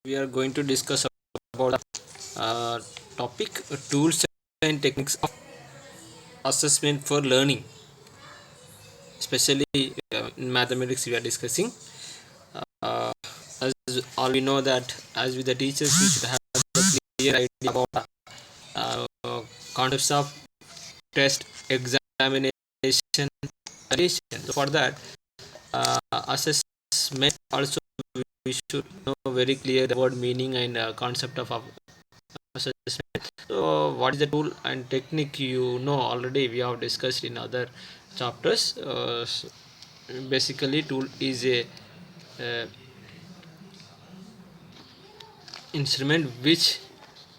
We are going to discuss about topic tools and techniques of assessment for learning, especially in mathematics. We are discussing uh, as all we know that as with the teachers, we should have a clear idea about concepts of test, examination, evaluation. So for that, assessment also we should know very clear the word meaning and concept of assessment. So what is the tool and technique, you know already we have discussed in other chapters. Basically tool is a uh, instrument which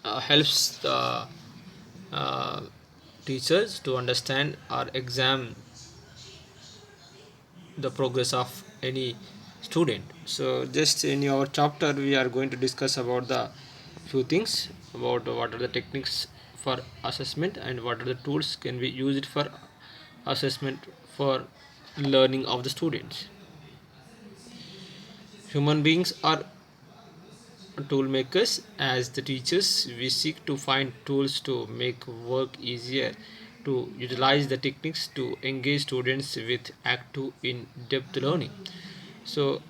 helps the uh, teachers to understand or examine the progress of any student. So just in your chapter we are going to discuss about the few things about what are the techniques for assessment and what are the tools can be used for assessment for learning of the students. Human beings are tool makers. As the teachers, we seek to find tools to make work easier, to utilize the techniques to engage students with active in-depth learning. So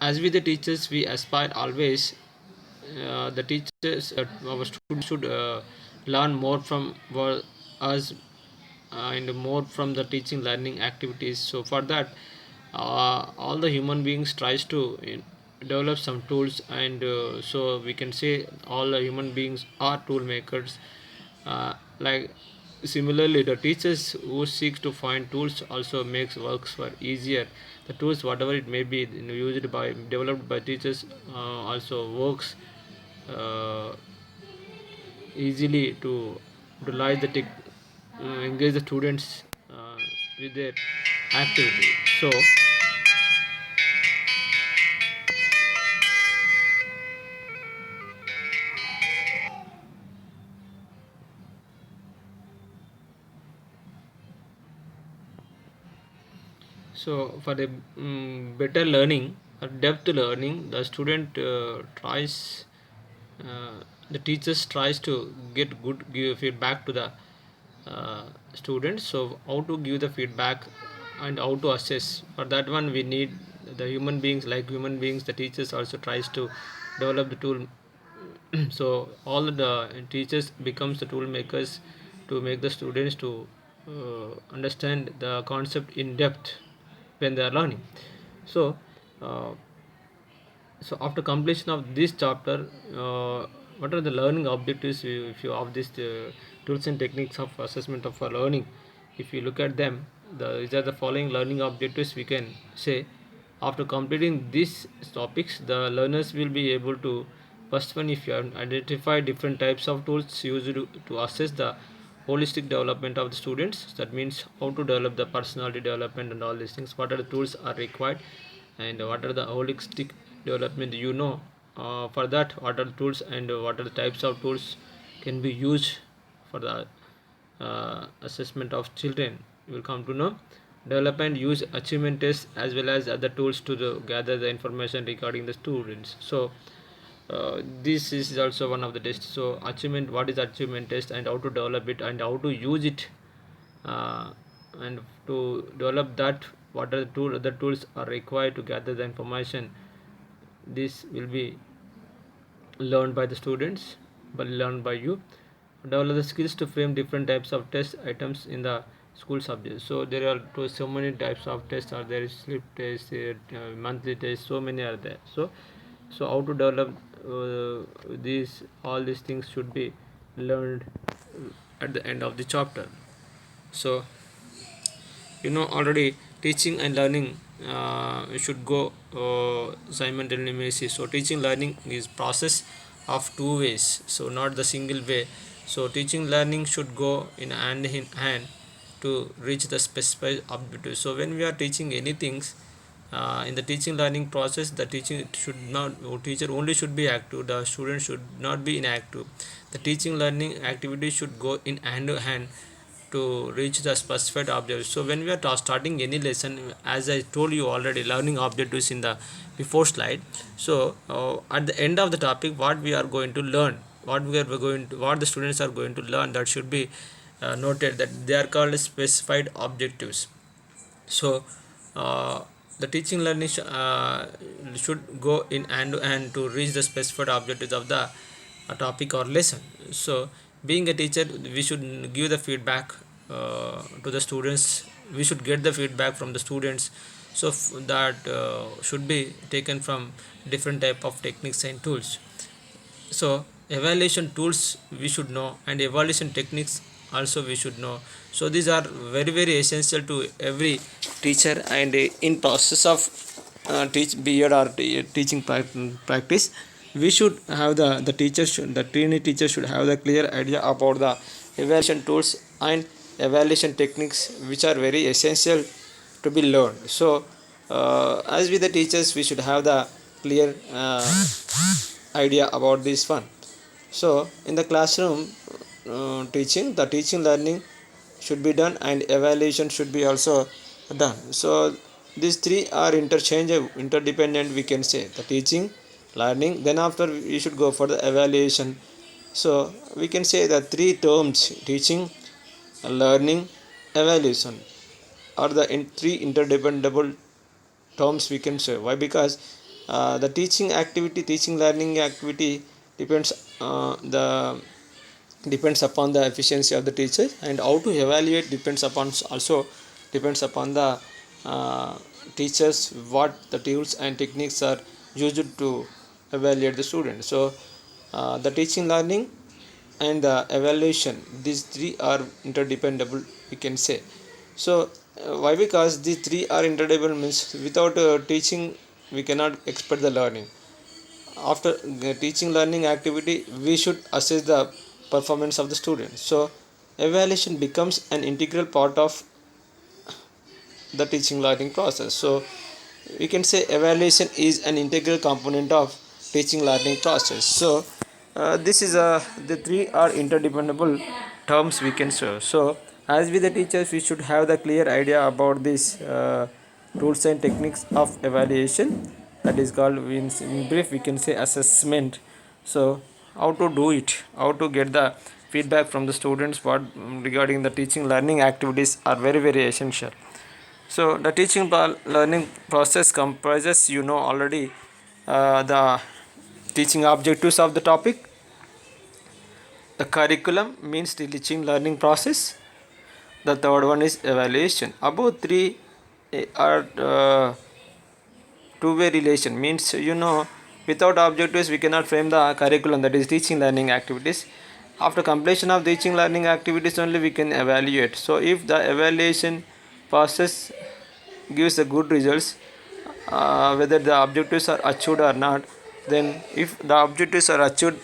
as with the teachers, we aspire always the teachers, our students should learn more from us and more from the teaching learning activities. So for that, all the human beings tries to develop some tools, and so we can say all the human beings are tool makers. Like similarly, the teachers who seek to find tools also makes works for easier. The tools, whatever it may be, used by developed by teachers, also works uh, easily to utilize the engage the students with their activity. So for the better learning or depth learning, the student tries, the teachers tries to get good give feedback to the students. So how to give the feedback and how to assess, for that one we need the human beings. Like human beings, the teachers also tries to develop the tool. So all the teachers becomes the tool makers to make the students to understand the concept in depth when they are learning. So uh, so after completion of this chapter, what are the learning objectives if you have this tools and techniques of assessment of learning? If you look at them, these are the following learning objectives we can say. After completing these topics, the learners will be able to, first one, if you have identified different types of tools used to assess the holistic development of the students, that means how to develop the personality development and all these things, what are the tools are required and what are the holistic development, for that what are the tools and what are the types of tools can be used for the assessment of children, you will come to know. Develop and use achievement tests as well as other tools to gather the information regarding the students. So this is also one of the tests. So achievement, what is achievement test and how to develop it and how to use it, uh, and to develop that, what are the other tools are required to gather the information. This will be learned by the students, but learned by you. Develop the skills to frame different types of test items in the school subjects. So there are so many types of tests are there, slip test, monthly test, so many are there. So how to develop these, all these things should be learned at the end of the chapter. So you know already teaching and learning should go simultaneously. So teaching learning is process of two ways, so not the single way. So teaching learning should go in hand to reach the specified objective. So when we are teaching anything, in the teaching learning process, the teaching should not, teacher only should be active, the student should not be inactive. The teaching learning activity should go in hand to hand to reach the specified objectives. So when we are starting any lesson, as I told you already, learning objectives in the before slide. So at the end of the topic, what we are going to learn, what the students are going to learn, that should be noted, that they are called specified objectives. So uh, the teaching learning should go in hand to hand to reach the specified objectives of the topic or lesson. So being a teacher, we should give the feedback to the students, we should get the feedback from the students. So that should be taken from different type of techniques and tools. So evaluation tools we should know, and evaluation techniques also we should know. So these are very very essential to every teacher, and in process of teach BEd or teaching practice, we should have the teacher should the trainee teacher should have the clear idea about the evaluation tools and evaluation techniques, which are very essential to be learned. So as with the teachers, we should have the clear idea about this one. So in the classroom teaching, the teaching learning should be done and evaluation should be also done. So these three are interchangeable, interdependent, we can say, the teaching, learning, then after we should go for the evaluation. So we can say the three terms, teaching, learning, evaluation, are the three interdependable terms, we can say. Why? Because the teaching learning activity depends the depends upon the efficiency of the teacher, and how to evaluate depends upon also depends upon the teachers, what the tools and techniques are used to evaluate the student. So the teaching, learning and the evaluation, these three are interdependable, we can say. So why? Because these three are interdependable means without teaching we cannot expect the learning. After teaching learning activity, we should assess the performance of the student. So evaluation becomes an integral part of the teaching learning process. So we can say evaluation is an integral component of teaching learning process. So this is the three are interdependable terms, we can say. So as with the teachers, we should have the clear idea about these tools and techniques of evaluation, that is called, in brief we can say, assessment. So how to do it, how to get the feedback from the students, what regarding the teaching learning activities are very very essential. So the teaching learning process comprises, you know already, the teaching objectives of the topic, the curriculum means the teaching learning process, the third one is evaluation. Above three are two-way relation, means, without objectives we cannot frame the curriculum, that is teaching learning activities. After completion of teaching learning activities only we can evaluate. So if the evaluation process gives the good results, whether the objectives are achieved or not, then if the objectives are achieved,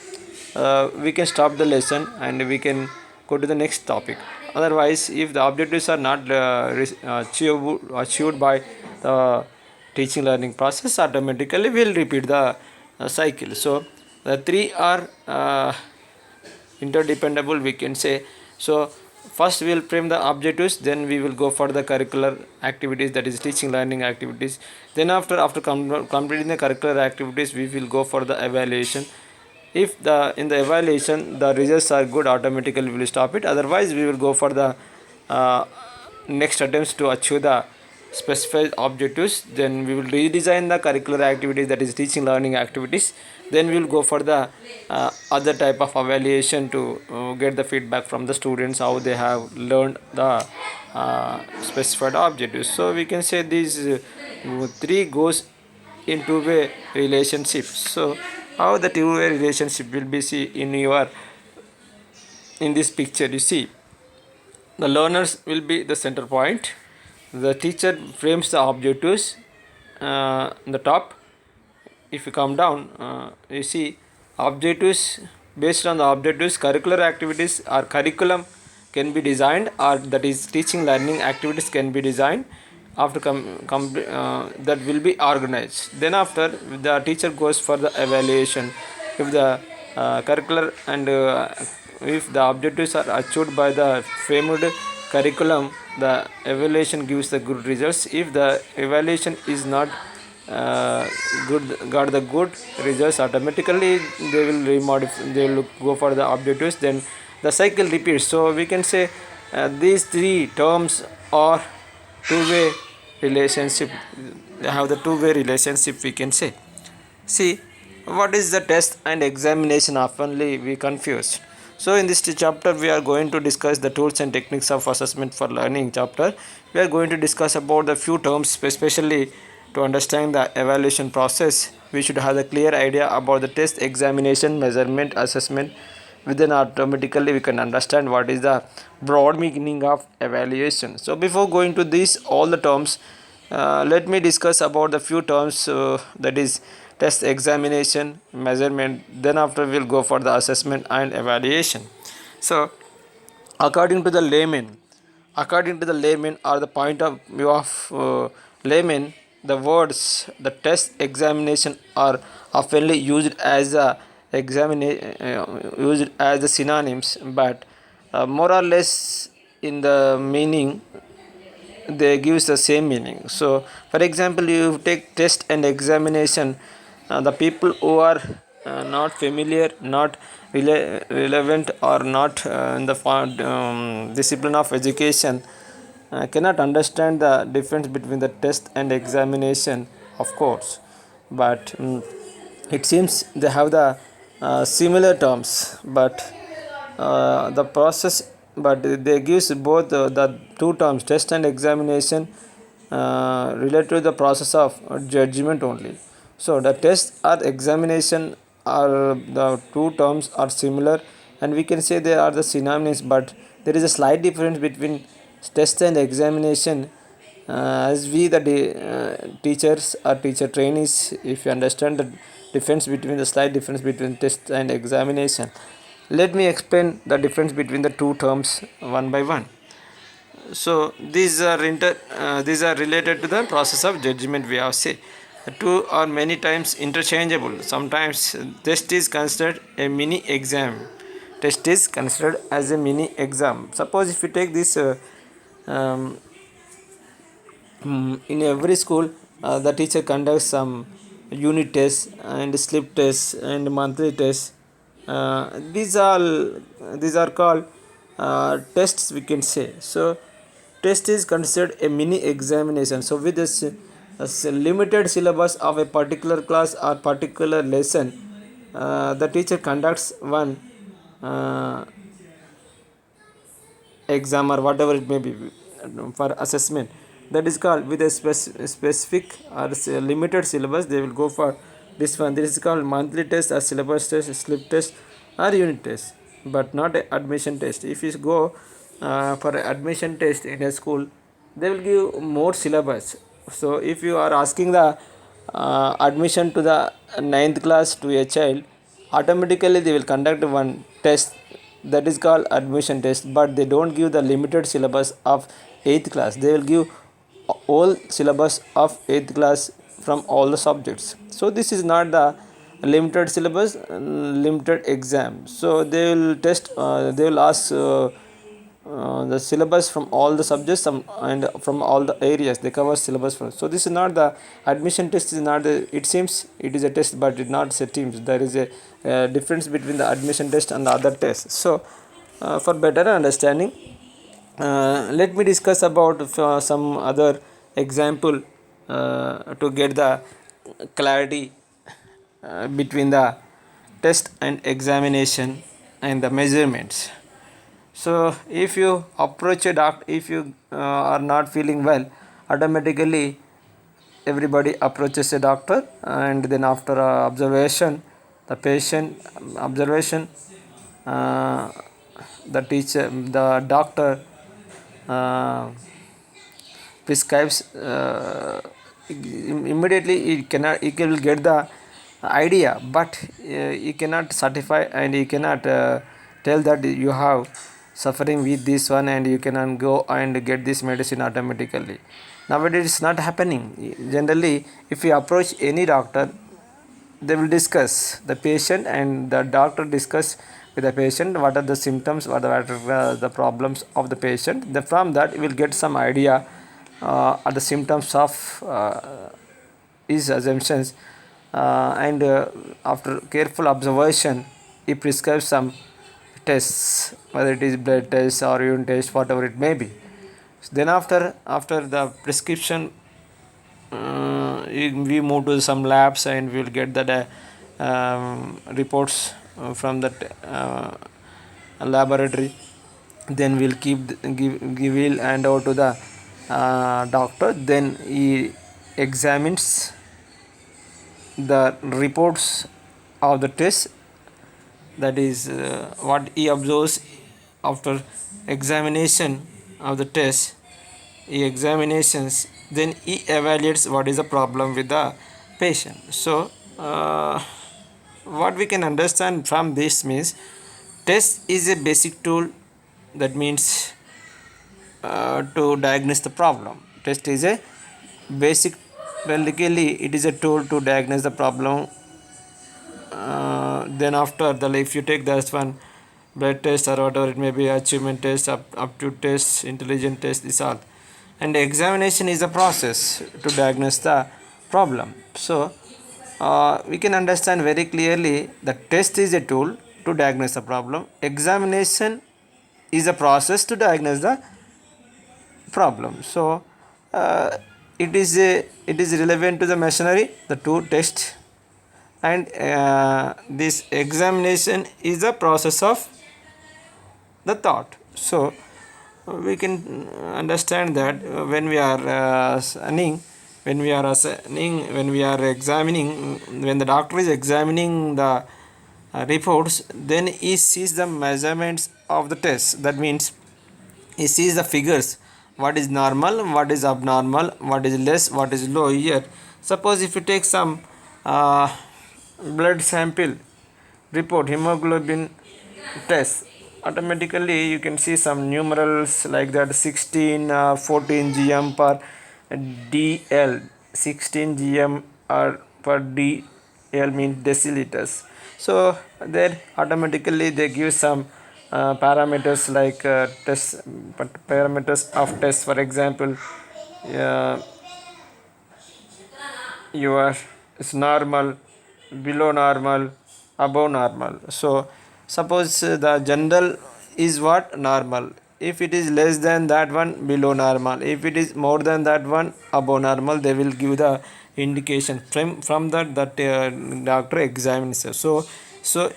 we can stop the lesson and we can go to the next topic. Otherwise, if the objectives are not achieved by the teaching learning process, automatically we will repeat the cycle. So the three are interdependable, we can say. So first we will frame the objectives, then we will go for the curricular activities, that is teaching learning activities. Then after completing the curricular activities, we will go for the evaluation. If in the evaluation the results are good, automatically we will stop it. Otherwise we will go for the next attempts to achieve the specified objectives. Then we will redesign the curricular activities, that is teaching learning activities. Then we will go for the other type of evaluation to get the feedback from the students, how they have learned the specified objectives. So we can say these three goes in two-way relationship. So how the two-way relationship will be see in this picture. You see, the learners will be the center point, the teacher frames the objectives in the top. If you come down, you see objectives, based on the objectives curricular activities or curriculum can be designed, or that is teaching learning activities can be designed. After that will be organized. Then after the teacher goes for the evaluation. If the curricular and if the objectives are achieved by the framed curriculum, the evaluation gives the good results. If the evaluation is not uh, got the good results, automatically they will remodify, they will go for the objectives, then the cycle repeats. So we can say these three terms are two-way relationship. They have the two-way relationship, we can say. See, what is the test and examination? Oftenly we confuse. So in this chapter we are going to discuss the tools and techniques of assessment for learning chapter. We are going to discuss about the few terms, especially to understand the evaluation process. We should have a clear idea about the test, examination, measurement, assessment. Within automatically we can understand what is the broad meaning of evaluation. So before going to these all the terms, let me discuss about the few terms, that is test, examination, measurement. Then after we'll go for the assessment and evaluation. So according to the layman, or the point of view of layman, the words the test, examination are oftenly used as a used as the synonyms, but more or less in the meaning they gives the same meaning. So for example, you take test and examination, the people who are not familiar, not relevant, or not in the discipline of education, cannot understand the difference between the test and examination, of course. But it seems they have the similar terms, but the process, but they gives both the two terms, test and examination, related to the process of judgment only. So the test or examination are the two terms are similar, and we can say they are the synonyms, but there is a slight difference between test and examination. As we the teachers or teacher trainees, if you understand the difference between the slight difference between test and examination, let me explain the difference between the two terms one by one. So these are related to the process of judgment, we have say. The two are many times interchangeable. Sometimes test is considered a mini exam. Test is considered as a mini exam. Suppose if you take this um, in every school, the teacher conducts some unit tests and slip tests and monthly tests. These are called tests, we can say. So test is considered a mini examination. So with this limited syllabus of a particular class or particular lesson, the teacher conducts one uh, exam or whatever it may be for assessment. That is called with a specific or limited syllabus. They will go for this one. This is called monthly test or syllabus test, slip test, or unit test, but not a admission test. If you go for a admission test in a school, they will give more syllabus. So if you are asking the admission to the ninth class to a child, automatically they will conduct one test, that is called admission test, but they don't give the limited syllabus of 8th class. They will give all syllabus of 8th class from all the subjects. So this is not the limited syllabus, limited exam. So they will test, they will ask the syllabus from all the subjects, and from all the areas they cover syllabus from. So this is not the admission test, is not the, it seems it is a test, but it not a teams. There is a difference between the admission test and the other tests. So for better understanding, let me discuss about some other example to get the clarity between the test and examination and the measurements. So if you approach a doctor, if you are not feeling well, automatically everybody approaches a doctor, and then after observation, the patient observation, uh, the teacher, the doctor uh, prescribes, immediately he will get the idea, but he cannot certify, and he cannot tell that you have suffering with this one, and you can go and get this medicine automatically. Nowadays it's not happening. Generally, if you approach any doctor, they will discuss, the patient and the doctor discuss with the patient, what are the symptoms, what are the problems of the patient. Then from that you will get some idea of the symptoms of his assumptions, and after careful observation he prescribes some tests, whether it is blood test or urine test, whatever it may be. Then after the prescription, we move to some labs and we will get the reports from that laboratory. Then we'll will hand over to the doctor. Then he examines the reports of the test, that is what he observes after examination of the test. He examinations, then he evaluates what is the problem with the patient. So what we can understand from this means test is a basic tool, that means to diagnose the problem. Test is a basic, basically it is a tool to diagnose the problem. Then after the, if you take this one, blood test or whatever it may be, achievement test, aptitude test, intelligence test, this all, and examination is a process to diagnose the problem. So we can understand very clearly that test is a tool to diagnose the problem, examination is a process to diagnose the problem. So it is relevant to the machinery, the two tests, and this examination is a process of the thought. So we can understand that when we are when we are examining, when the doctor is examining the reports, then he sees the measurements of the test. That means he sees the figures, what is normal, what is abnormal, what is less, what is low. Here suppose if you take some blood sample report, hemoglobin test, automatically you can see some numerals like that, 16 14 gm per dl, 16 gm or per dl means deciliters. So there automatically they give some parameters like test parameters of test. For example, your is normal, below normal, above normal. So suppose the general is what, normal. If it is less than that one, below normal. If it is more than that one, above normal. They will give the indication from that doctor examines. So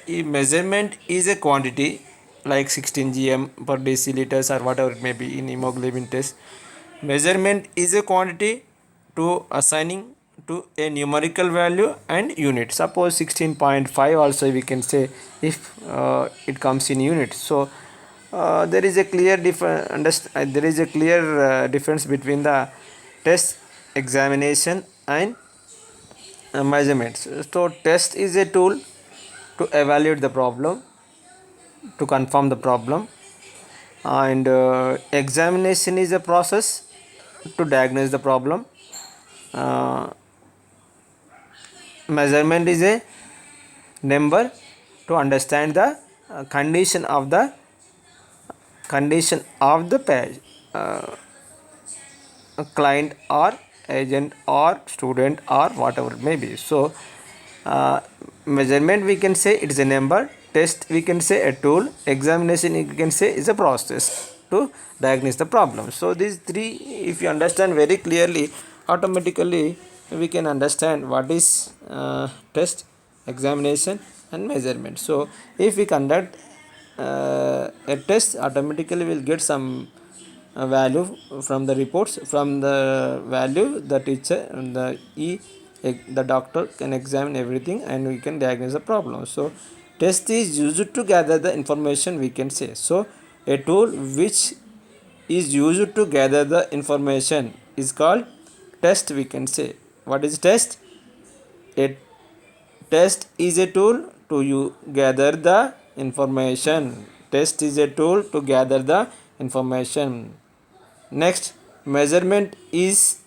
measurement is a quantity like 16 gm per deciliters or whatever it may be in hemoglobin test. Measurement is a quantity to assigning to a numerical value and unit. Suppose 16.5 also we can say if it comes in units. So there is a clear difference between the test, examination and measurements. So test is a tool to evaluate the problem, to confirm the problem, and examination is a process to diagnose the problem. Measurement is a number to understand the condition of the client or agent or student or whatever it may be. So measurement we can say it is a number, test we can say a tool, examination we can say is a process to diagnose the problem. So these three, if you understand very clearly, automatically we can understand what is test, examination and measurement. So if we conduct a test, automatically we will get some value from the reports. From the value, the teacher and the doctor can examine everything and we can diagnose the problem. So test is used to gather the information, we can say. So a tool which is used to gather the information is called test, we can say. What is test? A test is a tool to gather the information. Test is a tool to gather the information. Next, measurement is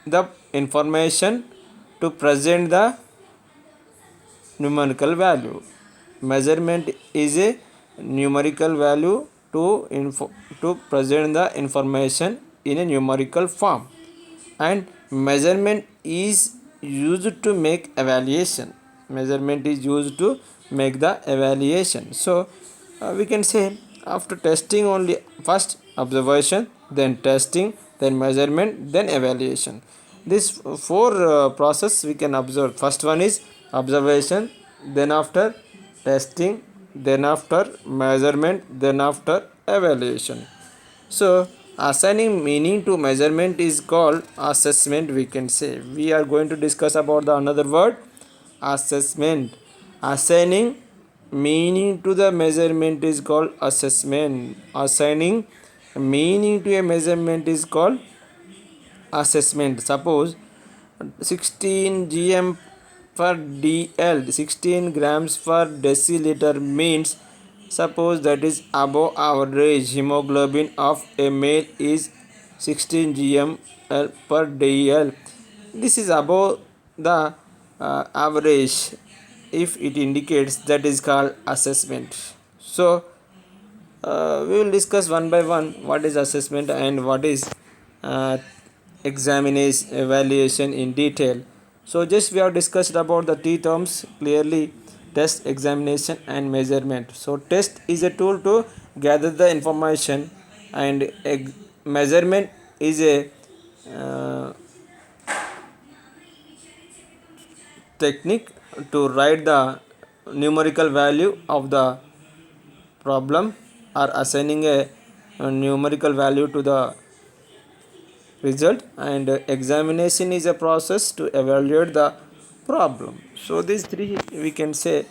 the information to present the numerical value. Measurement is a numerical value to present the information in a numerical form, and measurement is used to make evaluation. Measurement is used to make the evaluation. So we can say after testing only, first observation, then testing, then measurement, then evaluation. This four process we can observe. First one is observation, then after testing, then after measurement, then after evaluation. So assigning meaning to measurement is called assessment, we can say. We are going to discuss about the another word, assessment. Assigning meaning to the measurement is called assessment. Assigning meaning to a measurement is called assessment. Suppose 16 gm per dl, 16 grams per deciliter means, suppose that is above average hemoglobin of a male is 16 gm per dl. This is above the average. If it indicates, that is called assessment. So we will discuss one by one what is assessment and what is uh, examination evaluation in detail. So just we have discussed about the three terms clearly: test, examination and measurement. So test is a tool to gather the information, and measurement is a uh, technique to write the numerical value of the problem, or assigning a numerical value to the result, and examination is a process to evaluate the problem. So these three we can say,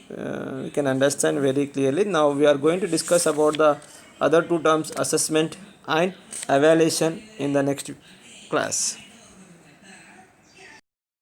we can understand very clearly. Now we are going to discuss about the other two terms, assessment and evaluation, in the next class.